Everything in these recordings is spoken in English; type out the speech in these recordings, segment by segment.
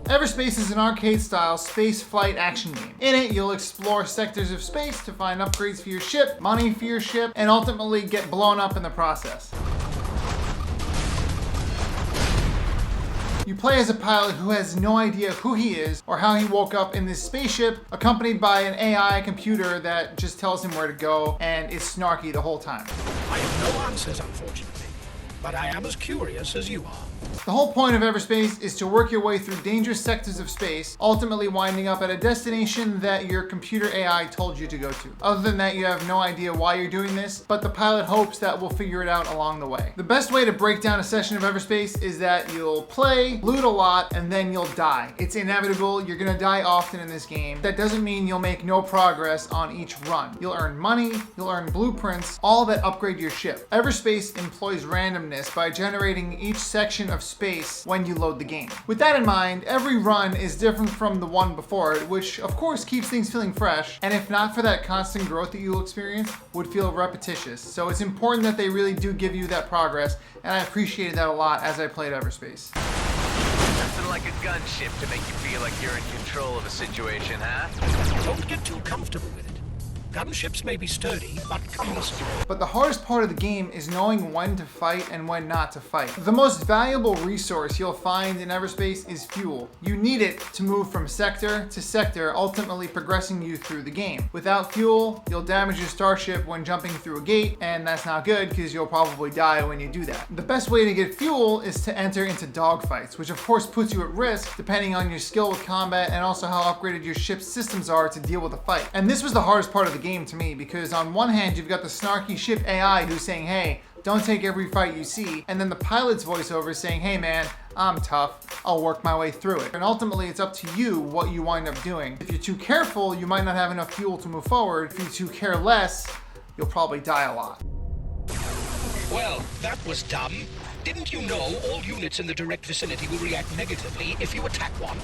Everspace is an arcade-style space flight action game. In it, you'll explore sectors of space to find upgrades for your ship, money for your ship, and ultimately get blown up in the process. You play as a pilot who has no idea who he is or how he woke up in this spaceship, accompanied by an AI computer that just tells him where to go and is snarky the whole time. I have no answers, unfortunately, but I am as curious as you are. The whole point of Everspace is to work your way through dangerous sectors of space, ultimately winding up at a destination that your computer AI told you to go to. Other than that, you have no idea why you're doing this, but the pilot hopes that we'll figure it out along the way. The best way to break down a session of Everspace is that you'll play, loot a lot, and then you'll die. It's inevitable, you're gonna die often in this game. That doesn't mean you'll make no progress on each run. You'll earn money, you'll earn blueprints, all that upgrade your ship. Everspace employs randomness by generating each section of space when you load the game. With that in mind, every run is different from the one before it, which of course keeps things feeling fresh, and if not for that constant growth that you'll experience, would feel repetitious. So it's important that they really do give you that progress, and I appreciated that a lot as I played Everspace. Nothing like a gunship to make you feel like you're in control of a situation, huh? Don't get too comfortable with it. Gunships may be sturdy, but cumbersome. But the hardest part of the game is knowing when to fight and when not to fight. The most valuable resource you'll find in Everspace is fuel. You need it to move from sector to sector, ultimately progressing you through the game. Without fuel, you'll damage your starship when jumping through a gate, and that's not good because you'll probably die when you do that. The best way to get fuel is to enter into dogfights, which of course puts you at risk depending on your skill with combat and also how upgraded your ship's systems are to deal with a fight. And this was the hardest part of the game to me, because on one hand you've got the snarky ship AI who's saying, hey, don't take every fight you see, and then the pilot's voiceover saying, hey man, I'm tough, I'll work my way through it. And ultimately it's up to you what you wind up doing. If you're too careful, you might not have enough fuel to move forward. If you too careless, you'll probably die a lot. Well, that was dumb. Didn't you know all units in the direct vicinity will react negatively if you attack one?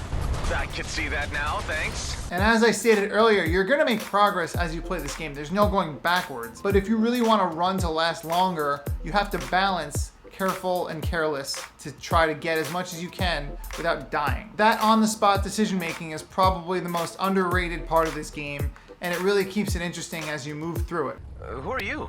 I can see that now, thanks. And as I stated earlier, you're gonna make progress as you play this game. There's no going backwards. But if you really wanna run to last longer, you have to balance careful and careless to try to get as much as you can without dying. That on-the-spot decision-making is probably the most underrated part of this game, and it really keeps it interesting as you move through it. Who are you?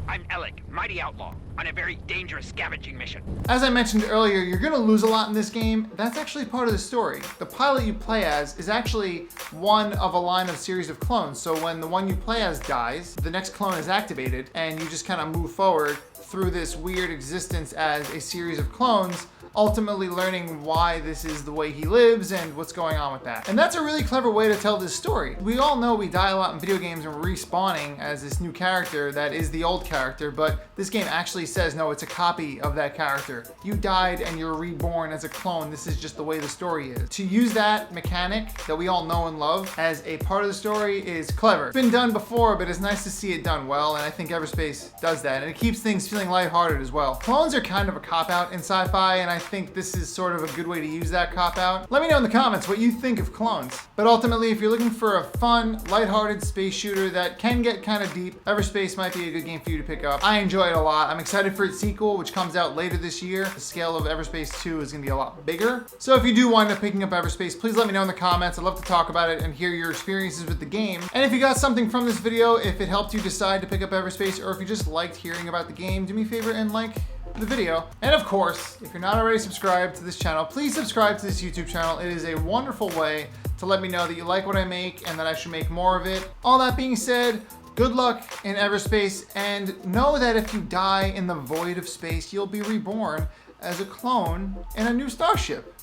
I'm Alec, mighty outlaw, on a very dangerous scavenging mission. As I mentioned earlier, you're gonna lose a lot in this game. That's actually part of the story. The pilot you play as is actually one of a line of series of clones. So when the one you play as dies, the next clone is activated, and you just kind of move forward through this weird existence as a series of clones, ultimately learning why this is the way he lives and what's going on with that. And that's a really clever way to tell this story. We all know we die a lot in video games and we're respawning as this new character that is the old character, but this game actually says, no, it's a copy of that character. You died and you're reborn as a clone. This is just the way the story is. To use that mechanic that we all know and love as a part of the story is clever. It's been done before, but it's nice to see it done well, and I think Everspace does that, and it keeps things feeling lighthearted as well. Clones are kind of a cop-out in sci-fi, and I think this is sort of a good way to use that cop-out. Let me know in the comments what you think of clones. But ultimately, if you're looking for a fun, lighthearted space shooter that can get kind of deep, Everspace might be a good game for you to pick up. I enjoy it a lot. I'm excited for its sequel, which comes out later this year. The scale of Everspace 2 is gonna be a lot bigger. So if you do wind up picking up Everspace, please let me know in the comments. I'd love to talk about it and hear your experiences with the game. And if you got something from this video, if it helped you decide to pick up Everspace, or if you just liked hearing about the game, do me a favor and like the video. And of course, if you're not already subscribed to this channel, please subscribe to this YouTube channel. It is a wonderful way to let me know that you like what I make and that I should make more of it. All that being said, good luck in Everspace, and know that if you die in the void of space, you'll be reborn as a clone in a new starship.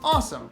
Awesome.